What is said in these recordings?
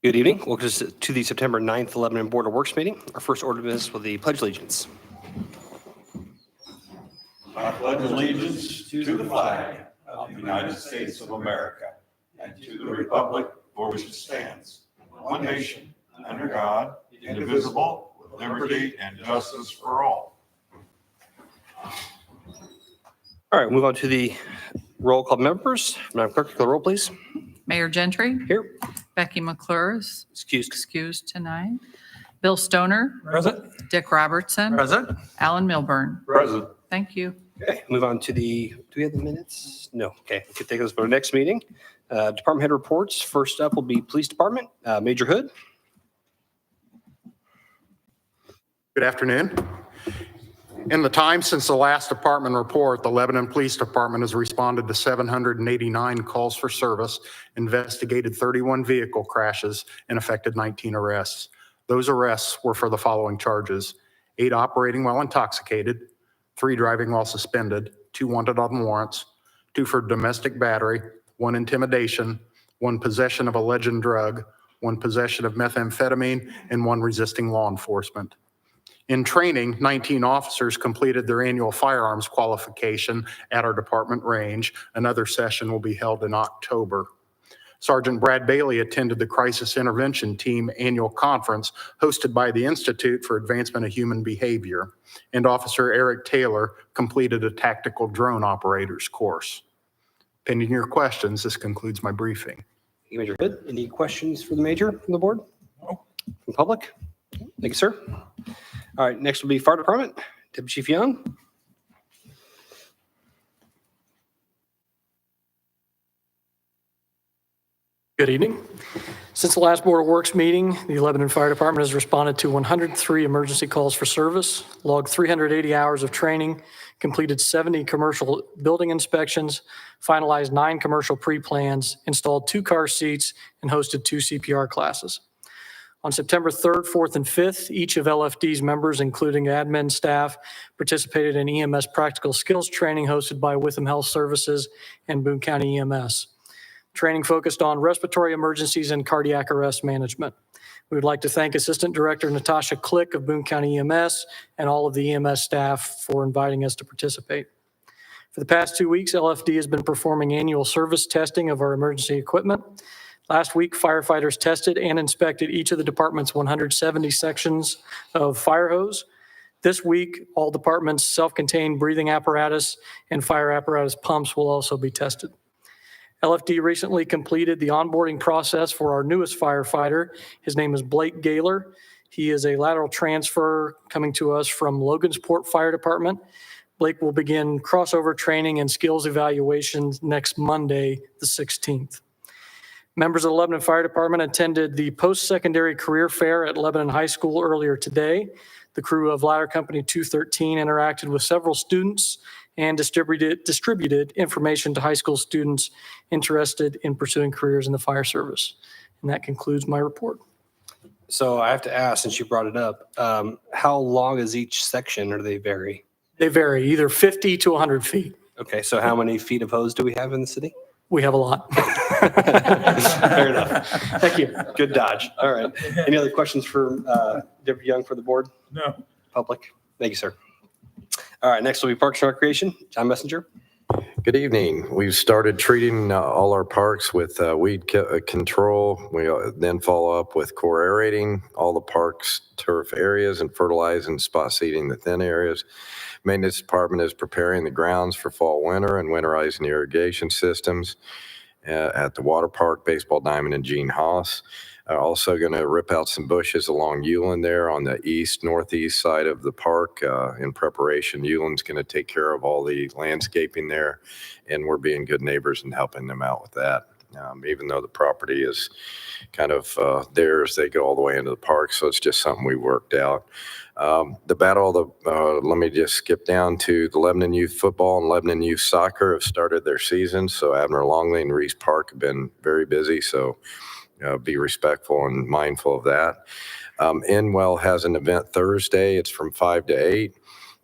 Good evening. Welcome to the September 9th Lebanon Board of Works meeting. Our first order of business will be the Pledge of Allegiance. I pledge allegiance to the flag of the United States of America and to the republic for which it stands, one nation, under God, indivisible, with liberty and justice for all. All right, move on to the roll call members. Madam Clerk, call the roll, please. Mayor Gentry. Here. Becky McClure is Excused. excused tonight. Bill Stoner. Present. Dick Robertson. Present. Alan Milburn. Present. Thank you. Okay, move on to do we have the minutes? No. Okay, we can take those for the next meeting. Department head reports. First up will be Police Department. Major Hood. Good afternoon. In the time since the last department report, the Lebanon Police Department has responded to 789 calls for service, investigated 31 vehicle crashes, and effected 19 arrests. Those arrests were for the following charges: 8 operating while intoxicated, 3 driving while suspended, 2 wanted on warrants, 2 for domestic battery, 1 intimidation, 1 possession of a legend drug, 1 possession of methamphetamine, and 1 resisting law enforcement. In training, 19 officers completed their annual firearms qualification at our department range. Another session will be held in October. Sergeant Brad Bailey attended the Crisis Intervention Team annual conference hosted by the Institute for Advancement of Human Behavior, and Officer Eric Taylor completed a tactical drone operators course. Pending your questions, this concludes my briefing. Thank you, Major Hood. Any questions for the Major from the board? No. From public? Thank you, sir. All right, next will be Fire Department. Deputy Chief Young. Good evening. Since the last Board of Works meeting, the Lebanon Fire Department has responded to 103 emergency calls for service, logged 380 hours of training, completed 70 commercial building inspections, finalized 9 commercial pre-plans, installed 2 car seats, and hosted 2 CPR classes. On September 3rd, 4th, and 5th, each of LFD's members, including admin staff, participated in EMS practical skills training hosted by Witham Health Services and Boone County EMS. Training focused on respiratory emergencies and cardiac arrest management. We would like to thank Assistant Director Natasha Click of Boone County EMS and all of the EMS staff for inviting us to participate. For the past 2 weeks, LFD has been performing annual service testing of our emergency equipment. Last week, firefighters tested and inspected each of the department's 170 sections of fire hose. This week, all departments' self-contained breathing apparatus and fire apparatus pumps will also be tested. LFD recently completed the onboarding process for our newest firefighter. His name is Blake Gaylor. He is a lateral transfer coming to us from Logansport Fire Department. Blake will begin crossover training and skills evaluations next Monday, the 16th. Members of the Lebanon Fire Department attended the post-secondary career fair at Lebanon High School earlier today. The crew of Ladder Company 213 interacted with several students and distributed information to high school students interested in pursuing careers in the fire service. And that concludes my report. So I have to ask, since you brought it up, how long is each section, or do they vary? They vary, either 50 to 100 feet. Okay, so how many feet of hose do we have in the city? We have a lot. Fair enough. Thank you. Good dodge. All right. Any other questions for Deputy Young for the board? No. Public? Thank you, sir. All right, next will be Parks and Recreation. John Messenger. Good evening. We've started treating all our parks with weed control. We then follow up with core aerating all the parks' turf areas and fertilizing spot seeding the thin areas. Maintenance department is preparing the grounds for fall, winter, and winterizing the irrigation systems at the water park, baseball diamond, and Gene Haas. Also going to rip out some bushes along Uland there on the northeast side of the park in preparation. Uland's going to take care of all the landscaping there, and we're being good neighbors and helping them out with that. Even though the property is kind of theirs, they go all the way into the park, so it's just something we worked out. Let me just skip down to the Lebanon Youth Football and Lebanon Youth Soccer have started their season, so Abner Longley and Reese Park have been very busy, so be respectful and mindful of that. Inwell has an event Thursday. It's from 5 to 8.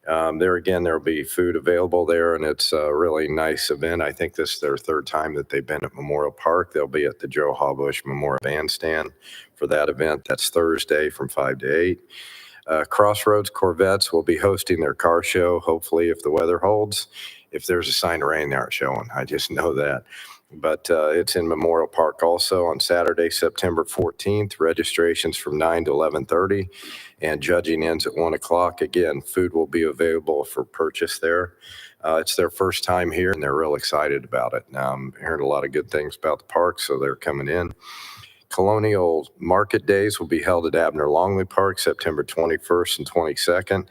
There again, there'll be food available there, and it's a really nice event. I think this is their third time that they've been at Memorial Park. They'll be at the Joe Hawbush Memorial Bandstand for that event. That's Thursday from 5 to 8. Crossroads Corvettes will be hosting their car show, hopefully, if the weather holds. If there's a sign of rain, they aren't showing. I just know that. But it's in Memorial Park also on Saturday, September 14th. Registrations from 9 to 11:30, and judging ends at 1 o'clock. Again, food will be available for purchase there. It's their first time here, and they're real excited about it. I heard a lot of good things about the park, so they're coming in. Colonial Market Days will be held at Abner Longley Park, September 21st and 22nd.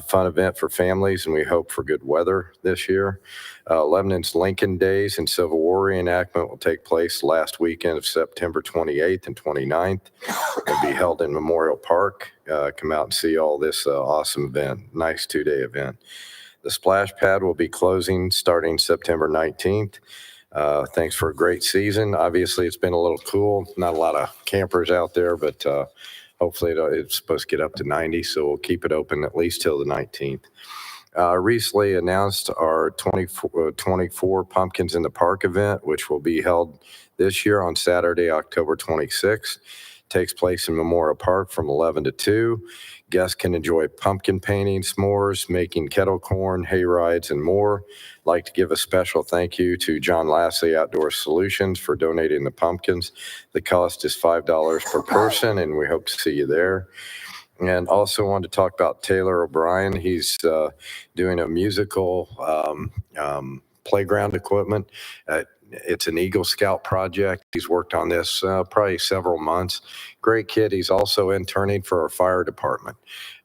Fun event for families, and we hope for good weather this year. Lebanon's Lincoln Days and Civil War reenactment will take place last weekend of September 28th and 29th. It'll be held in Memorial Park. Come out and see all this awesome event. Nice 2-day event. The splash pad will be closing starting September 19th. Thanks for a great season. Obviously, it's been a little cool. Not a lot of campers out there, but hopefully it's supposed to get up to 90, so we'll keep it open at least till the 19th. Recently announced our 24 Pumpkins in the Park event, which will be held this year on Saturday, October 26th. Takes place in Memorial Park from 11 to 2. Guests can enjoy pumpkin painting, s'mores, making kettle corn, hay rides, and more. I'd like to give a special thank you to John Lassie Outdoor Solutions for donating the pumpkins. The cost is $5 per person, and we hope to see you there. And also wanted to talk about Taylor O'Brien. He's doing a musical playground equipment. It's an Eagle Scout project. He's worked on this probably several months. Great kid. He's also interning for our fire department.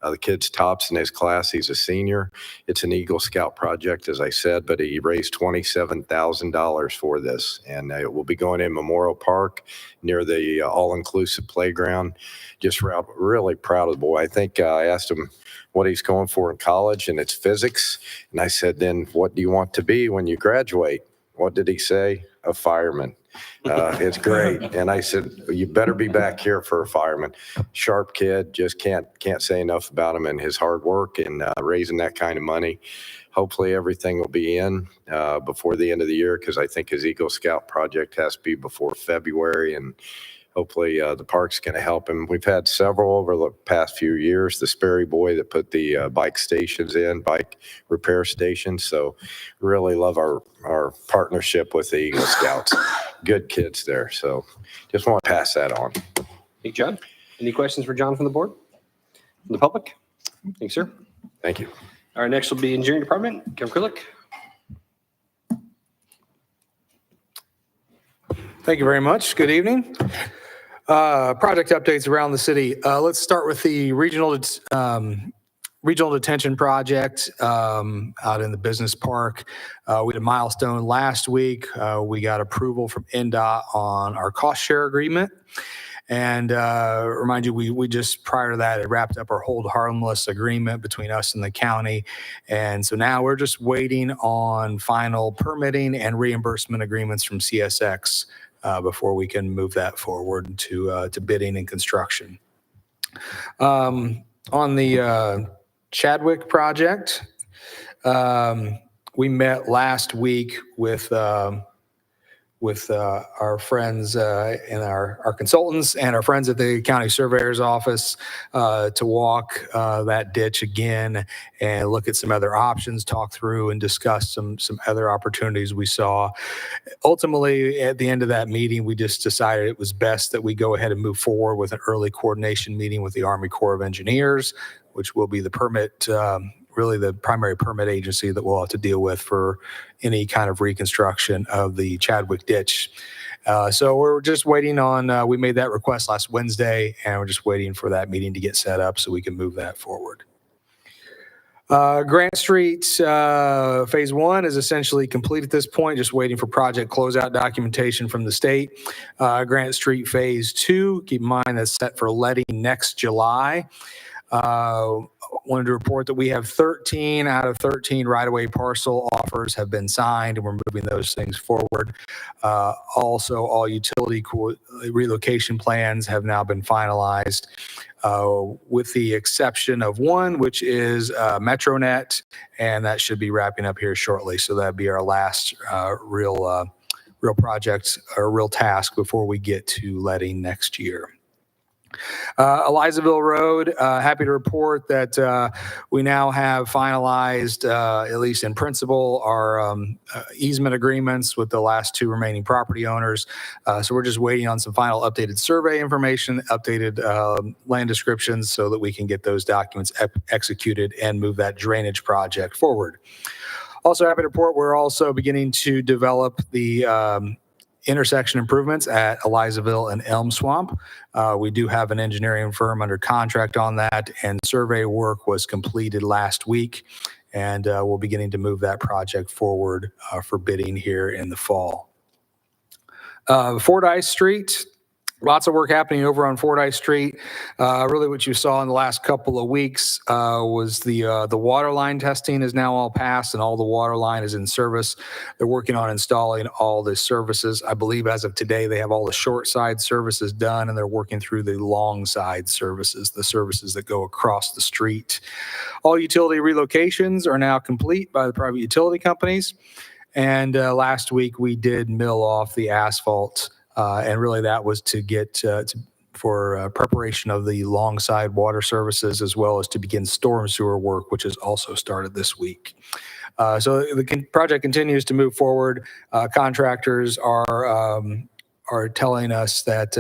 The kid's tops in his class. He's a senior. It's an Eagle Scout project, as I said, but he raised $27,000 for this. And it will be going in Memorial Park near the all-inclusive playground. Just really proud of the boy. I think I asked him what he's going for in college, and it's physics. And I said, then what do you want to be when you graduate? What did he say? A fireman. It's great. And I said, you better be back here for a fireman. Sharp kid, just can't say enough about him and his hard work and raising that kind of money. Hopefully everything will be in before the end of the year, because I think his Eagle Scout project has to be before February, and hopefully the park's going to help him. We've had several over the past few years. The Sperry boy that put the bike stations in, bike repair stations. So really love our partnership with the Eagle Scouts. Good kids there. So just want to pass that on. Thank you, John. Any questions for John from the board? From the public? Thank you, sir. Thank you. All right, next will be Engineering Department. Kevin Krillick. Thank you very much. Good evening. Project updates around the city. Let's start with the regional detention project out in the business park. We had a milestone last week. We got approval from NDOT on our cost share agreement. And remind you, we just prior to that had wrapped up our hold harmless agreement between us and the county. And so now we're just waiting on final permitting and reimbursement agreements from CSX before we can move that forward to bidding and construction. On the Chadwick project, we met last week with our friends and our consultants and our friends at the county surveyor's office to walk that ditch again and look at some other options, talk through and discuss some other opportunities we saw. Ultimately, at the end of that meeting, we just decided it was best that we go ahead and move forward with an early coordination meeting with the Army Corps of Engineers, which will be the permit really the primary permit agency that we'll have to deal with for any kind of reconstruction of the Chadwick ditch. So we're just waiting on, we made that request last Wednesday, and we're just waiting for that meeting to get set up so we can move that forward. Grant Street Phase 1 is essentially complete at this point, just waiting for project closeout documentation from the state. Grant Street Phase 2, keep in mind that's set for letting next July. wanted to report that we have 13 out of 13 right-of-way parcel offers have been signed, and we're moving those things forward. Also, all utility relocation plans have now been finalized, with the exception of one, which is MetroNet, and that should be wrapping up here shortly. So that'd be our last real project or real task before we get to letting next year. Elizaville Road, happy to report that we now have finalized, at least in principle, our easement agreements with the last two remaining property owners. So we're just waiting on some final updated survey information, updated land descriptions so that we can get those documents executed and move that drainage project forward. Also happy to report we're also beginning to develop the intersection improvements at Elizaville and Elm Swamp. We do have an engineering firm under contract on that, and survey work was completed last week, and we're beginning to move that project forward for bidding here in the fall. Fordyce Street, lots of work happening over on Fordyce Street. Really what you saw in the last couple of weeks was the water line testing is now all passed and all the water line is in service. They're working on installing all the services. I believe as of today, they have all the short side services done, and they're working through the long side services, the services that go across the street. All utility relocations are now complete by the private utility companies. And last week we did mill off the asphalt, and really that was to get for preparation of the long side water services, as well as to begin storm sewer work, which has also started this week. So the project continues to move forward. Contractors are telling us that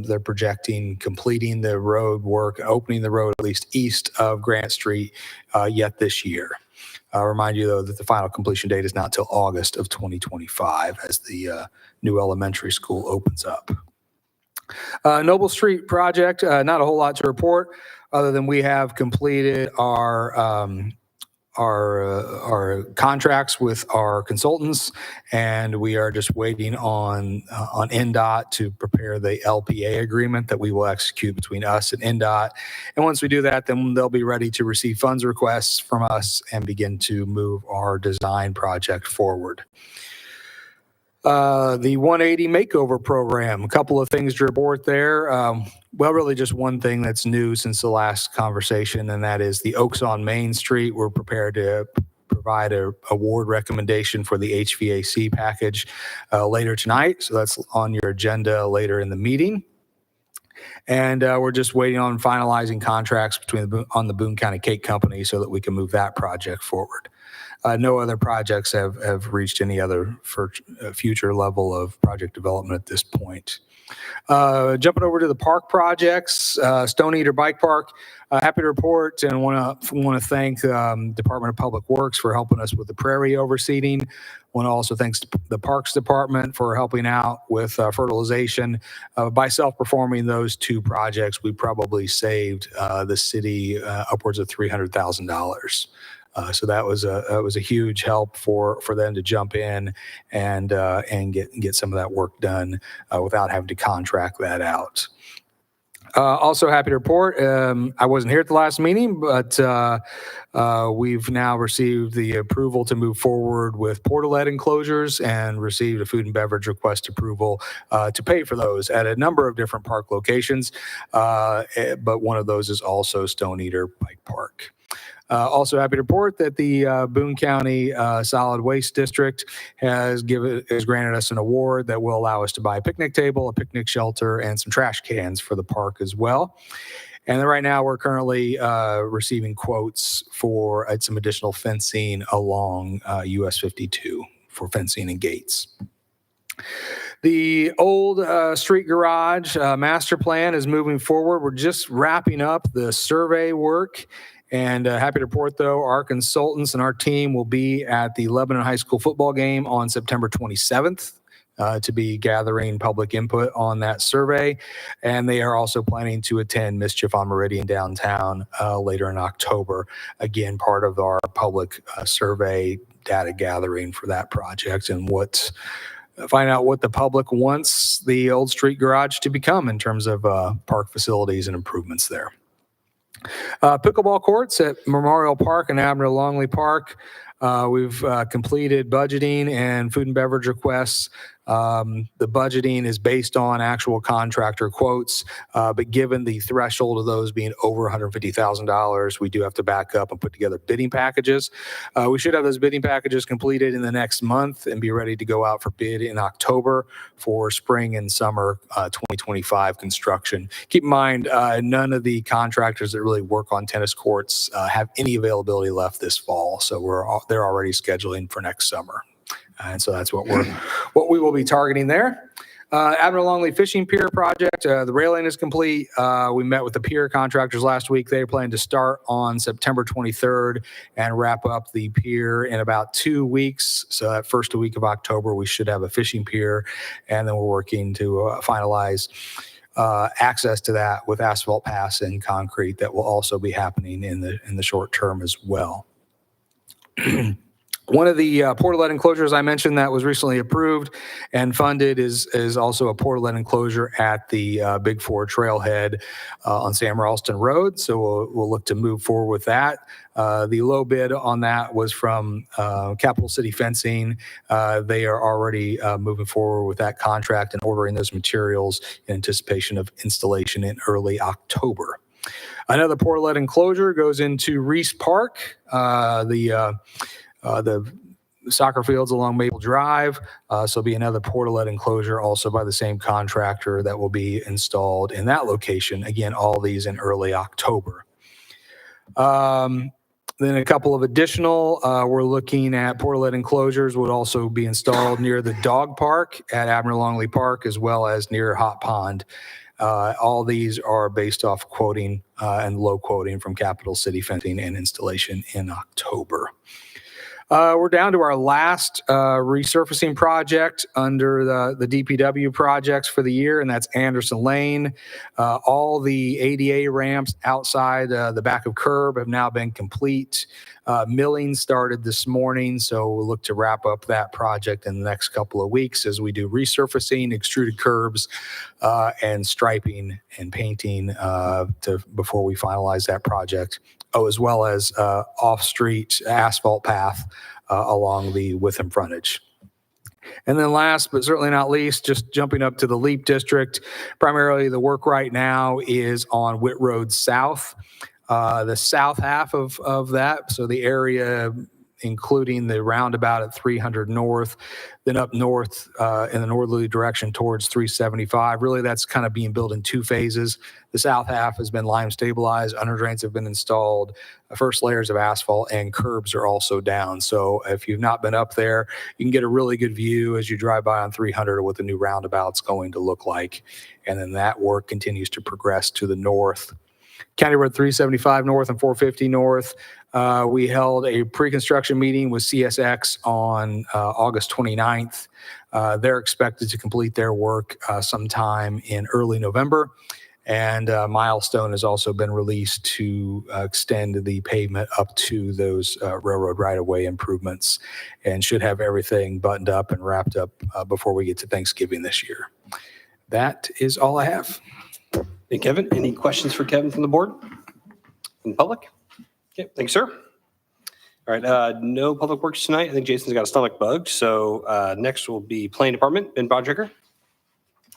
they're projecting completing the road work, opening the road at least east of Grant Street yet this year. I'll remind you, though, that the final completion date is not till August of 2025 as the new elementary school opens up. Noble Street project, not a whole lot to report other than we have completed our contracts with our consultants, and we are just waiting on NDOT to prepare the LPA agreement that we will execute between us and NDOT. And once we do that, then they'll be ready to receive funds requests from us and begin to move our design project forward. The 180 makeover program, a couple of things to report there. Well, really just one thing that's new since the last conversation, and that is the Oaks on Main Street. We're prepared to provide a award recommendation for the HVAC package later tonight. So that's on your agenda later in the meeting. And we're just waiting on finalizing contracts on the Boone County Cake Company so that we can move that project forward. No other projects have reached any other future level of project development at this point. Jumping over to the park projects, Stone Eater Bike Park, happy to report and want to thank Department of Public Works for helping us with the prairie overseeding. Want to also thank the Parks Department for helping out with fertilization. By self-performing those two projects, we probably saved the city upwards of $300,000. So that was a huge help for them to jump in and get some of that work done without having to contract that out. Also happy to report, I wasn't here at the last meeting, but we've now received the approval to move forward with portalet enclosures and received a food and beverage request approval to pay for those at a number of different park locations. But one of those is also Stone Eater Bike Park. Also happy to report that the Boone County Solid Waste District has granted us an award that will allow us to buy a picnic table, a picnic shelter, and some trash cans for the park as well. And then right now we're currently receiving quotes for some additional fencing along US 52 for fencing and gates. The old street garage master plan is moving forward. We're just wrapping up the survey work. And happy to report, though, our consultants and our team will be at the Lebanon High School football game on September 27th to be gathering public input on that survey. And they are also planning to attend Mischief on Meridian downtown later in October. Again, part of our public survey data gathering for that project and find out what the public wants the old street garage to become in terms of park facilities and improvements there. Pickleball courts at Memorial Park and Abner Longley Park. We've completed budgeting and food and beverage requests. The budgeting is based on actual contractor quotes, but given the threshold of those being over $150,000, we do have to back up and put together bidding packages. We should have those bidding packages completed in the next month and be ready to go out for bid in October for spring and summer 2025 construction. Keep in mind, none of the contractors that really work on tennis courts have any availability left this fall, so they're already scheduling for next summer. And so that's what we will be targeting there. Abner Longley Fishing Pier project, the railing is complete. We met with the pier contractors last week. They plan to start on September 23rd and wrap up the pier in about 2 weeks. So that first week of October, we should have a fishing pier, and then we're working to finalize access to that with asphalt pass and concrete. That will also be happening in the short term as well. One of the portalet enclosures I mentioned that was recently approved and funded is also a portalet enclosure at the Big Four trailhead on Sam Ralston Road. So we'll look to move forward with that. The low bid on that was from Capital City Fencing. They are already moving forward with that contract and ordering those materials in anticipation of installation in early October. Another portalet enclosure goes into Reese Park. The soccer fields along Maple Drive. So it'll be another portalet enclosure also by the same contractor that will be installed in that location. Again, all these in early October. Then a couple of additional, we're looking at portalet enclosures would also be installed near the dog park at Abner Longley Park, as well as near Hot Pond. All these are based off quoting and low quoting from Capital City Fencing and installation in October. We're down to our last resurfacing project under the DPW projects for the year, and that's Anderson Lane. All the ADA ramps outside the back of curb have now been complete. Milling started this morning, so we'll look to wrap up that project in the next couple of weeks as we do resurfacing, extruded curbs, and striping and painting before we finalize that project. Oh, as well as off-street asphalt path along the Witham frontage. And then last, but certainly not least, just jumping up to the LEAP district. Primarily the work right now is on Whit Road South. The south half of that, so the area including the roundabout at 300 North, then up north in the northerly direction towards 375. Really, that's kind of being built in two phases. The south half has been lime stabilized, under drains have been installed, first layers of asphalt, and curbs are also down. So if you've not been up there, you can get a really good view as you drive by on 300 of what the new roundabout's going to look like. And then that work continues to progress to the north. County Road 375 North and 450 North. We held a pre-construction meeting with CSX on August 29th. They're expected to complete their work sometime in early November. And a milestone has also been released to extend the pavement up to those railroad right-of-way improvements, and should have everything buttoned up and wrapped up before we get to Thanksgiving this year. That is all I have. Hey, Kevin, any questions for Kevin from the board? From the public? Okay, thanks, sir. All right, no public works tonight. I think Jason's got a stomach bug. So next will be Planning Department, Ben Bodricker.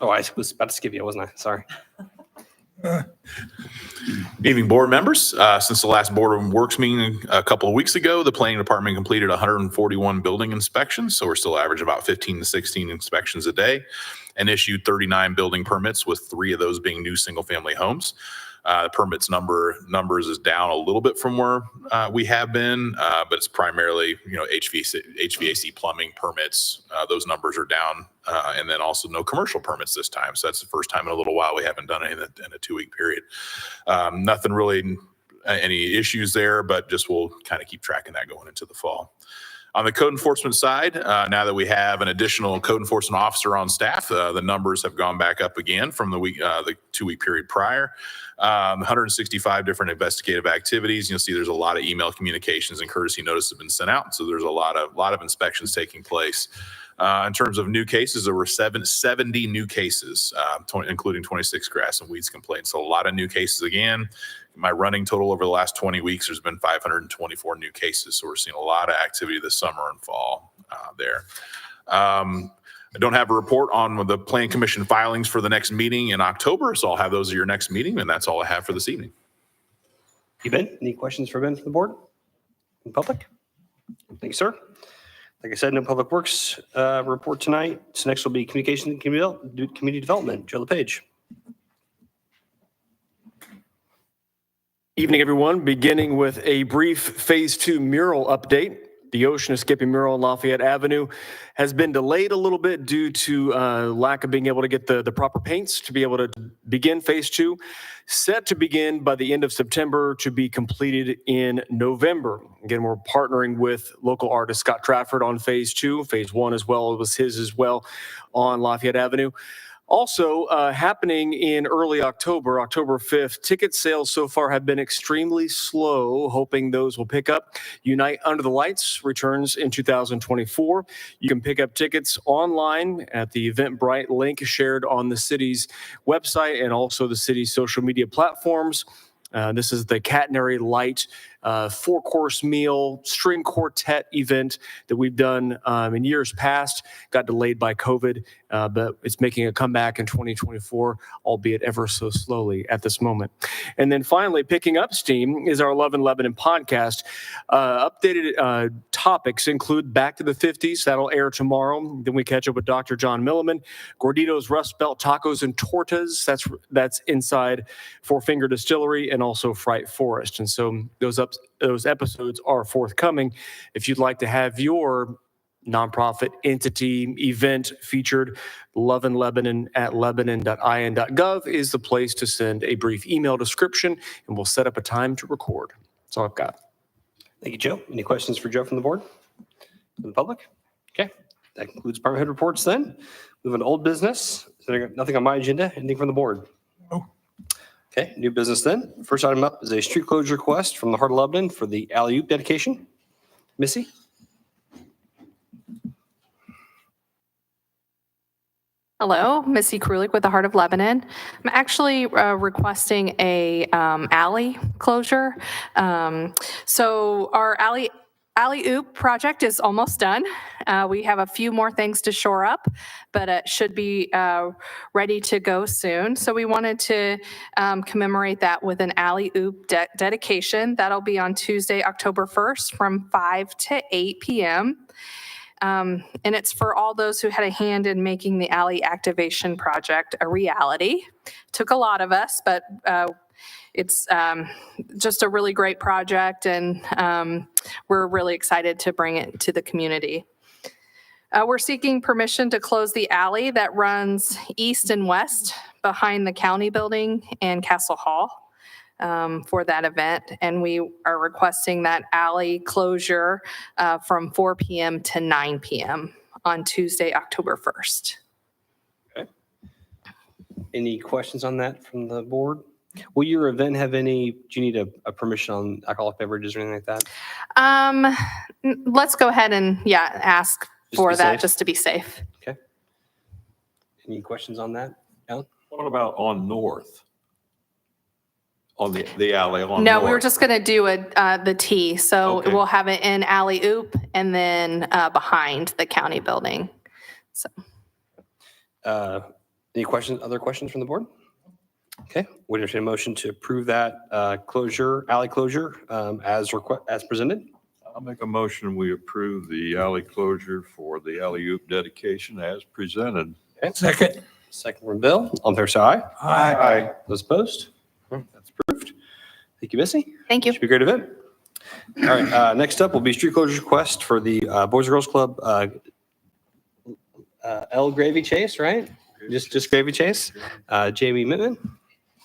Oh, I was about to skip you, wasn't I? Sorry. Evening, board members. Since the last Board of Works meeting a couple of weeks ago, the Planning Department completed 141 building inspections. So we're still average about 15 to 16 inspections a day, and issued 39 building permits, with 3 of those being new single-family homes. The permits numbers is down a little bit from where we have been, but it's primarily, HVAC plumbing permits. Those numbers are down, and then also no commercial permits this time. So that's the first time in a little while we haven't done it in a 2-week period. Nothing really, any issues there, but just we'll kind of keep tracking that going into the fall. On the code enforcement side, now that we have an additional code enforcement officer on staff, the numbers have gone back up again from the 2-week period prior. 165 different investigative activities. You'll see there's a lot of email communications and courtesy notices have been sent out. So there's a lot of inspections taking place. In terms of new cases, there were 70 new cases, including 26 grass and weeds complaints. So a lot of new cases again. my running total over the last 20 weeks, there's been 524 new cases. So we're seeing a lot of activity this summer and fall there. I don't have a report on the Plan Commission filings for the next meeting in October, so I'll have those at your next meeting, and that's all I have for this evening. You, Ben? Any questions for Ben from the board in public? Thank you, sir. Like I said, no public works report tonight. So next will be communication and community development. Joe LePage. Evening, everyone. Beginning with a brief Phase 2 mural update. The Ocean Escaping mural on Lafayette Avenue has been delayed a little bit due to lack of being able to get the proper paints to be able to begin Phase 2. Set to begin by the end of September to be completed in November. Again, we're partnering with local artist Scott Trafford on Phase 2. Phase 1 as well was his as well on Lafayette Avenue. Also happening in early October, October 5th, ticket sales so far have been extremely slow, hoping those will pick up. Unite Under the Lights returns in 2024. You can pick up tickets online at the Eventbrite link shared on the city's website and also the city's social media platforms. This is the Catenary Light 4-course meal string quartet event that we've done in years past. Got delayed by COVID, but it's making a comeback in 2024, albeit ever so slowly at this moment. And then finally, picking up steam is our Love in Lebanon podcast. Updated topics include Back to the 50s. That'll air tomorrow. Then we catch up with Dr. John Milliman. Gordito's Rust Belt Tacos and Tortas. That's inside Four Finger Distillery and also Fright Forest. And so those episodes are forthcoming. If you'd like to have your nonprofit entity event featured, Love in Lebanon at lebanon.in.gov is the place to send a brief email description, and we'll set up a time to record. That's all I've got. Thank you, Joe. Any questions for Joe from the board? From the public? Okay. That concludes department head reports then. Moving to old business. Is there nothing on my agenda? Anything from the board? No. Okay, new business then. First item up is a street closure request from the Heart of Lebanon for the alley-oop dedication. Missy? Hello, Missy Krulik with the Heart of Lebanon. I'm actually requesting a alley closure. So our alley-oop project is almost done. We have a few more things to shore up, but it should be ready to go soon. So we wanted to commemorate that with an alley-oop dedication. That'll be on Tuesday, October 1st from 5 to 8 p.m. And it's for all those who had a hand in making the alley activation project a reality. Took a lot of us, but it's just a really great project, and we're really excited to bring it to the community. We're seeking permission to close the alley that runs east and west behind the county building and Castle Hall for that event. And we are requesting that alley closure from 4 p.m. to 9 p.m. on Tuesday, October 1st. Okay. Any questions on that from the board? Will your event have any, do you need a permission on alcoholic beverages or anything like that? Let's go ahead and, ask Just to for be that safe? just to be safe. Okay. Any questions on that, Alan? What about on North? On the alley on North? No, we were just going to do the T. So Okay. we'll have it in alley oop and then behind the county building. So Any questions, other questions from the board? Okay, would entertain a motion to approve that alley closure as presented. I'll make a motion, we approve the alley closure for the alley-oop dedication as presented. Okay. Second from Bill. All in favor, say aye. Aye. Those opposed? That's approved. Thank you, Missy. thank you. Should be a great event. All right, next up will be street closure request for the Boys and Girls Club L Gravy Chase, right? Just Gravy Chase. Jamie Mittman.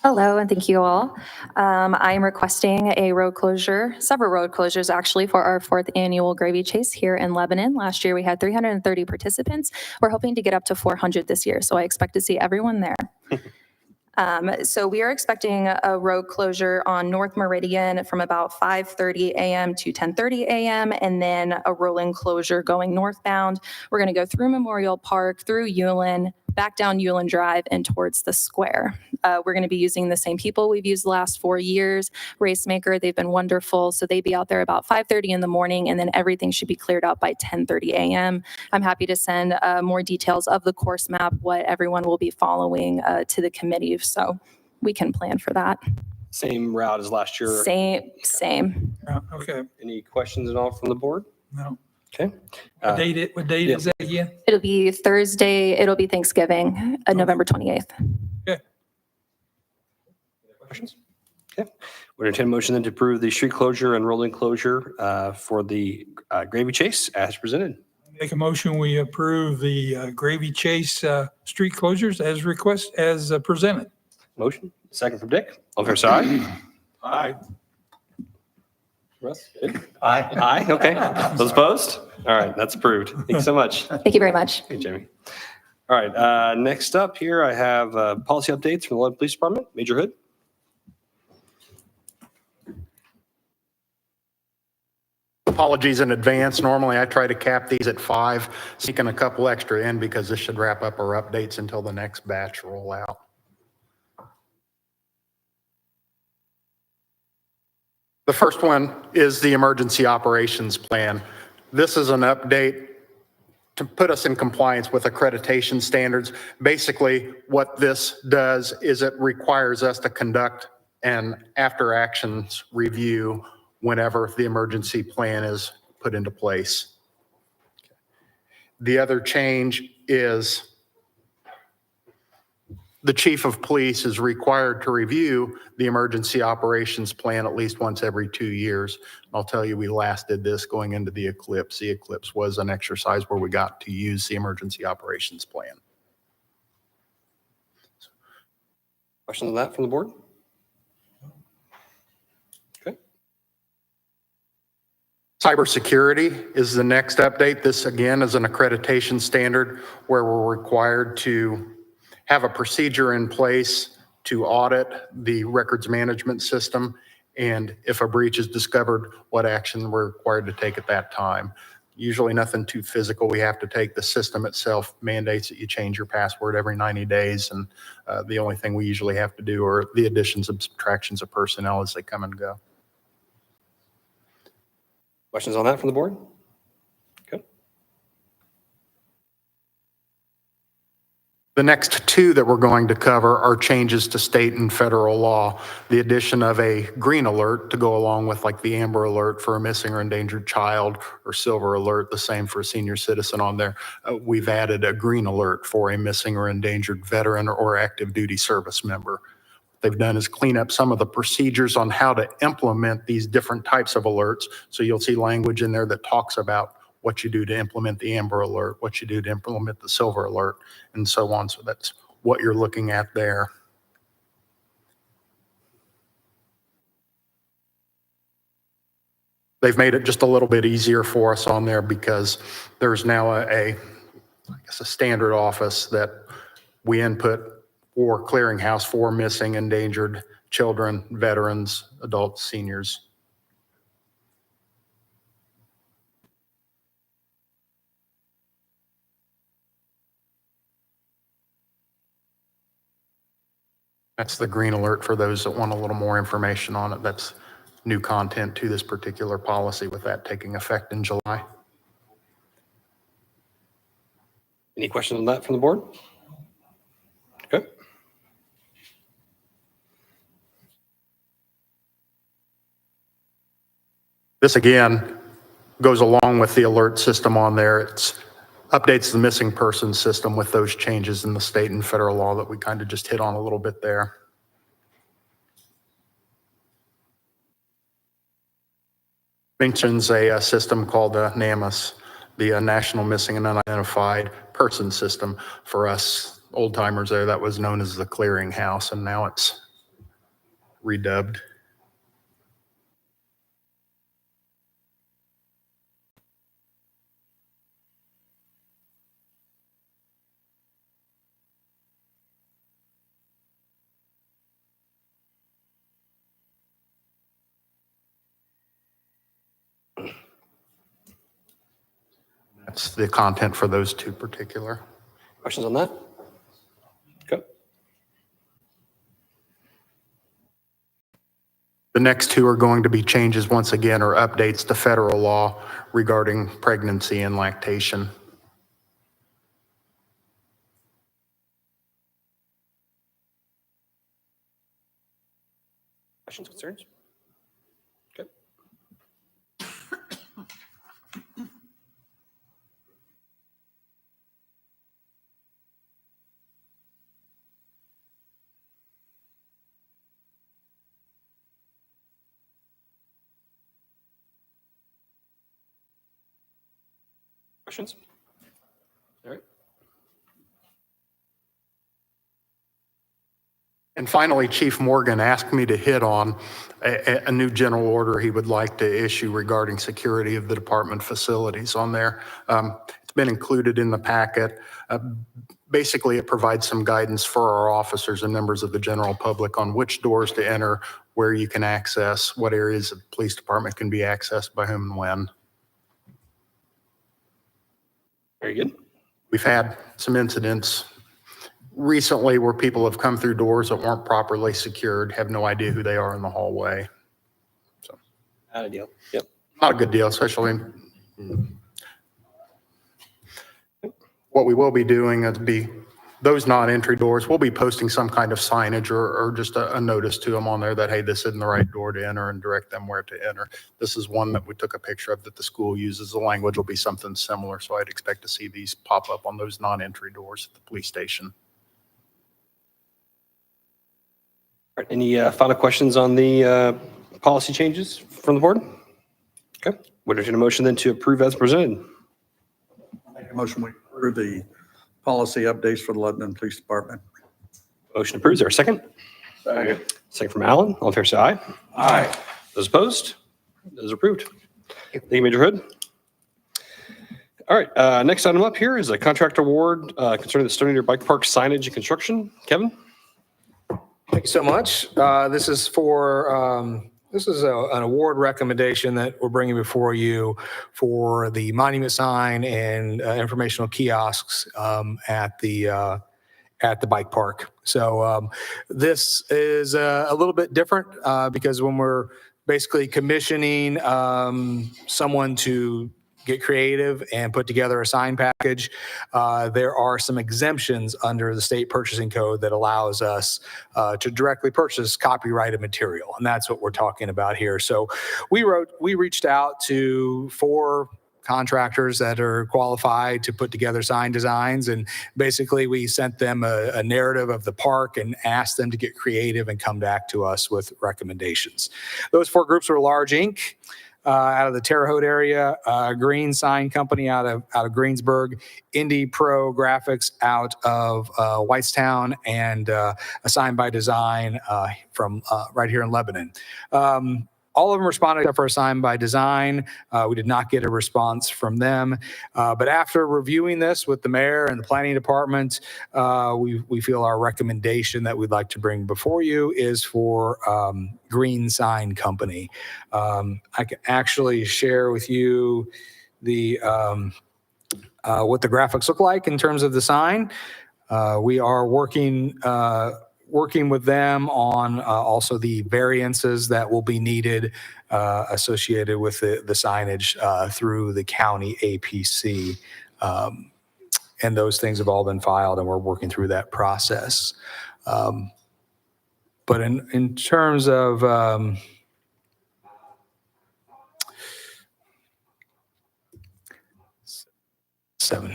Hello, and thank you all. I am requesting a road closure, several road closures actually, for our 4th annual Gravy Chase here in Lebanon. Last year we had 330 participants. We're hoping to get up to 400 this year, so I expect to see everyone there. So we are expecting a road closure on North Meridian from about 5:30 a.m. to 10:30 a.m. and then a rolling closure going northbound. We're going to go through Memorial Park, through Ulen, back down Ulen Drive and towards the square. We're going to be using the same people we've used the last 4 years. Racemaker, they've been wonderful. So they'd be out there about 5:30 in the morning, and then everything should be cleared out by 10:30 a.m. I'm happy to send more details of the course map, what everyone will be following to the committee, so we can plan for that. Same route as last year. Same. Okay, Any questions at all from the board? no. Okay. What date yeah. is that again? It'll be Thursday, it'll be Thanksgiving, November 28th. Questions? Okay. Would entertain a motion then to approve the street closure and rolling closure for the Gravy Chase as presented. Make a motion, we approve the Gravy Chase street closures as presented. Motion, second from Dick. All fair side? Aye. Russ? Good? Aye. Aye, okay. Those opposed? All right, that's approved. Thanks so much. Thank you very much. Hey, Jamie. All right, next up here, I have policy updates from the Lebanon Police Department. Major Hood. Apologies in advance. Normally, I try to cap these at 5, sneaking a couple extra in because this should wrap up our updates until the next batch roll out. The first one is the emergency operations plan. This is an update to put us in compliance with accreditation standards. Basically, what this does is it requires us to conduct an after actions review whenever the emergency plan is put into place. The other change is the chief of police is required to review the emergency operations plan at least once every 2 years. I'll tell you, we last did this going into the eclipse. The eclipse was an exercise where we got to use the emergency operations plan. Questions on that from the board? Okay. Cybersecurity is the next update. This again is an accreditation standard where we're required to have a procedure in place to audit the records management system. And if a breach is discovered, what action we're required to take at that time. Usually nothing too physical we have to take. The system itself mandates that you change your password every 90 days. And the only thing we usually have to do are the additions and subtractions of personnel as they come and go. Questions on that from the board? Okay. The next two that we're going to cover are changes to state and federal law. The addition of a green alert to go along with like the amber alert for a missing or endangered child, or silver alert, the same for a senior citizen on there. We've added a green alert for a missing or endangered veteran or active duty service member. What they've done is clean up some of the procedures on how to implement these different types of alerts. So you'll see language in there that talks about what you do to implement the amber alert, what you do to implement the silver alert, and so on. So that's what you're looking at there. They've made it just a little bit easier for us on there because there's now I guess a standard office that we input for clearinghouse for missing, endangered children, veterans, adults, seniors. That's the green alert for those that want a little more information on it. That's new content to this particular policy with that taking effect in July. Any questions on that from the board? Okay. This again goes along with the alert system on there. It updates the missing person system with those changes in the state and federal law that we kind of just hit on a little bit there. Mentions a system called NAMUS, the National Missing and Unidentified Person System. For us old timers there, that was known as the clearinghouse, and now it's redubbed. That's the content for those two particular. Questions on that? Okay. The next two are going to be changes once again or updates to federal law regarding pregnancy and lactation. Questions, concerns? Okay. Questions? All right. And finally, Chief Morgan asked me to hit on a new general order he would like to issue regarding security of the department facilities on there. It's been included in the packet. Basically, it provides some guidance for our officers and members of the general public on which doors to enter, where you can access, what areas of the police department can be accessed by whom and when. Very good. We've had some incidents recently where people have come through doors that weren't properly secured, have no idea who they are in the hallway. So, Not a deal. Yep. not a good deal, especially what we will be doing is those non-entry doors, we'll be posting some kind of signage or just a notice to them on there that, hey, this isn't the right door to enter, and direct them where to enter. This is one that we took a picture of that the school uses. The language will be something similar, so I'd expect to see these pop up on those non-entry doors at the police station. All right, any final questions on the policy changes from the board? Okay. Would entertain a motion then to approve as presented? Make a motion, we approve the policy updates for the Lebanon Police Department. Motion approved. Is there a second? Second. Second from Alan. All in favor, say aye. Aye. Those opposed? Those are approved. Thank you, Major Hood. All right, next item up here is a contract award concerning the Stony Deer Bike Park signage and construction. Kevin? Thank you so much. This is for, this is an award recommendation that we're bringing before you for the monument sign and informational kiosks at the bike park. So this is a little bit different because when we're basically commissioning someone to get creative and put together a sign package, there are some exemptions under the state purchasing code that allows us to directly purchase copyrighted material. And that's what we're talking about here. So we reached out to 4 contractors that are qualified to put together sign designs. And basically we sent them a narrative of the park and asked them to get creative and come back to us with recommendations. Those 4 groups were Large Inc., out of the Terre Haute area, Green Sign Company out of Greensburg, Indie Pro Graphics out of Whitestown, and a Sign by Design from right here in Lebanon. All of them responded for a Sign by Design. We did not get a response from them. But after reviewing this with the mayor and the planning department, we feel our recommendation that we'd like to bring before you is for Green Sign Company. I can actually share with you the what the graphics look like in terms of the sign. We are working with them on also the variances that will be needed associated with the signage through the county APC. And those things have all been filed, and we're working through that process. But in terms of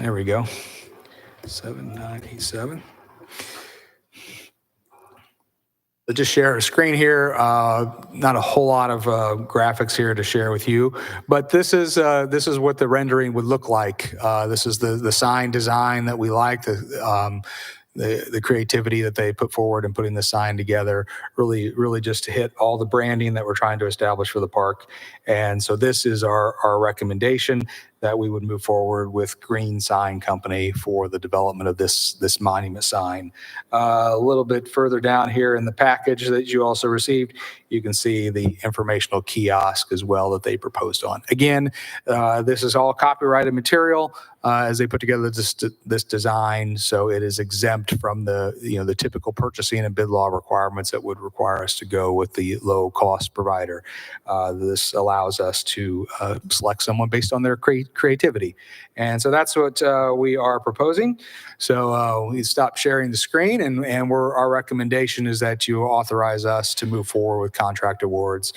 there we go. 7987. I'll just share a screen here. Not a whole lot of graphics here to share with you, but this is what the rendering would look like. This is the sign design that we like, the creativity that they put forward in putting the sign together, really just to hit all the branding that we're trying to establish for the park. And so this is our recommendation. that we would move forward with Green Sign Company for the development of this monument sign. A little bit further down here in the package that you also received, you can see the informational kiosk as well that they proposed on. Again, this is all copyrighted material as they put together this design, so it is exempt from the typical purchasing and bid law requirements that would require us to go with the low cost provider. This allows us to select someone based on their creativity, and so that's what we are proposing. So we stop sharing the screen, and our recommendation is that you authorize us to move forward with contract awards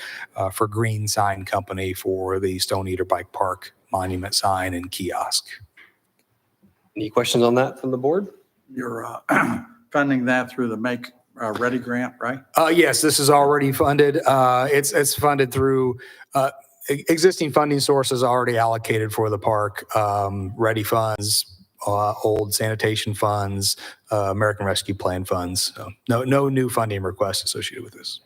for Green Sign Company for the Stone Eater Bike Park monument sign and kiosk. Any questions on that from the board? You're funding that through the Make Ready grant, right? Yes, this is already funded. It's funded through existing funding sources already allocated for the park, ready funds, old sanitation funds, American Rescue Plan funds. So no new funding requests associated with this.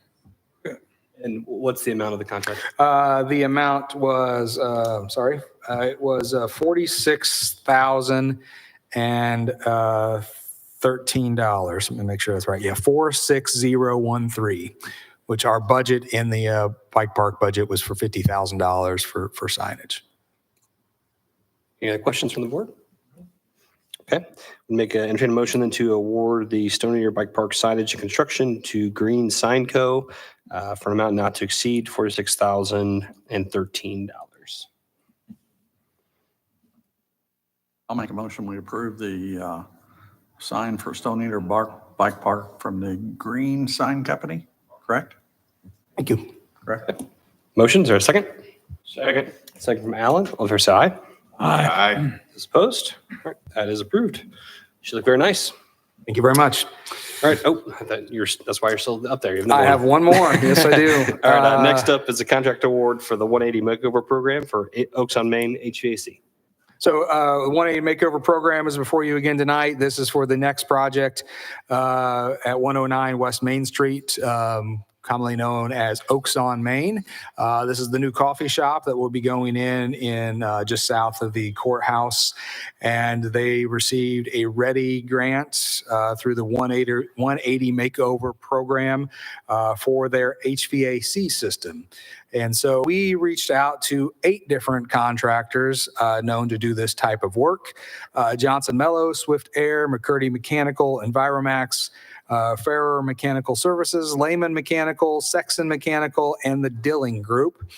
And what's the amount of the contract? The amount was, it was $46,013. Let me make sure that's right. Yeah, 46013, which our budget in the bike park budget was for $50,000 for signage. Any other questions from the board? Okay, we'll make an entertain a motion then to award the Stone Eater Bike Park signage and construction to Green Sign Co. For an amount not to exceed $46,013. I'll make a motion, we approve the sign for Stone Eater Bike Park from the Green Sign Company, correct? Thank you. Correct. Motion, is there a second? Second. Second from Alan. All in favor, say aye. Aye. Those opposed? All right, that is approved. Should look very nice. Thank you very much. All right. Oh, I thought that's why you're still up there. You I have one more. Yes, I do. All right. Next up is a contract award for the 180 makeover program for Oaks on Main HVAC. So 180 Makeover Program is before you again tonight. This is for the next project at 109 West Main Street, commonly known as Oaks on Main. This is the new coffee shop that will be going in just south of the courthouse. And they received a READY grant through the 180 Makeover Program for their HVAC system. And so we reached out to 8 different contractors known to do this type of work. Johnson Mello, Swift Air, McCurdy Mechanical, Enviromax, Ferrer Mechanical Services, Lehman Mechanical, Sexton Mechanical, and the Dilling Group.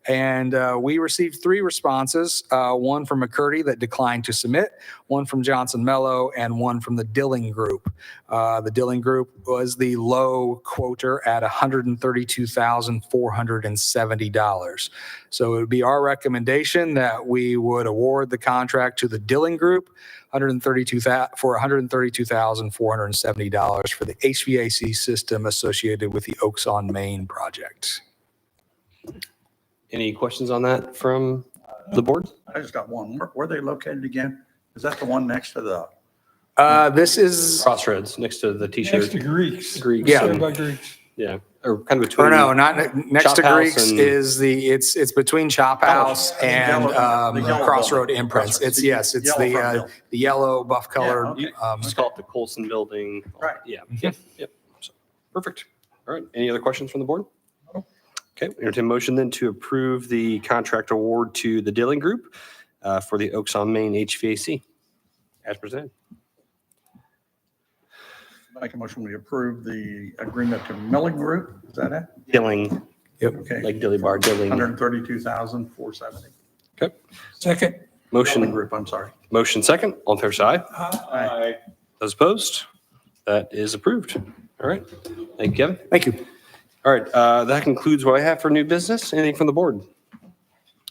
And we received 3 responses, one from McCurdy that declined to submit, one from Johnson Mello, and one from the Dilling Group. The Dilling Group was the low quoter at $132,470. So it would be our recommendation that we would award the contract to the Dilling Group, $132,470 for the HVAC system associated with the Oaks on Main project. Any questions on that from the board? I just got one. Where are they located again? Is that the one next to the? This is, Crossroads, next to the Next to T-shirt. Greeks. Greeks. Yeah. Served by Greeks. Yeah. Or kind of between. or no, not next Chop to House Greeks and- is it's between Chop House and the yellow Crossroad building. Imprints. It's The it's yellow front building. the yellow buff colored. okay. Just call it the Colson Building. Right. Yeah. Yep. So, perfect. All right. Any other questions from the board? Okay. Entertain a motion then to approve the contract award to the Dilling Group for the Oaks on Main HVAC as presented. Make a motion, we approve the agreement to Milling Group. Is that it? Dilling, Okay. like Dilly Bar, Dilling. $132,470. Okay. Second. Milling Motion, Group, I'm sorry. motion second. All in favor, say aye. Aye. Those opposed? That is approved. All right. Thank you, Kevin. Thank you. All right, that concludes what I have for new business. Anything from the board?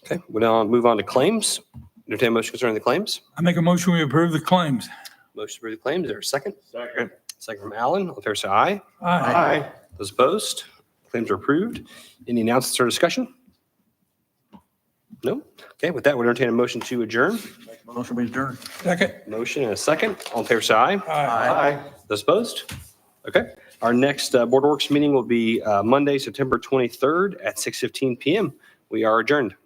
Okay, we'll now move on to claims. Entertain a motion concerning the claims. I make a motion, we approve the claims. Motion for the claims. Is there a second? Second. Second from Alan. All in favor, say aye. Aye. Those opposed? Claims are approved. Any announcements or discussion? No? Okay, with that, we'll entertain a motion to adjourn. Motion we adjourn. Second. Motion and a second. All in favor, say aye. Aye. Those opposed? Okay. Our next Board of Works meeting will be Monday, September 23rd at 6:15 PM. We are adjourned.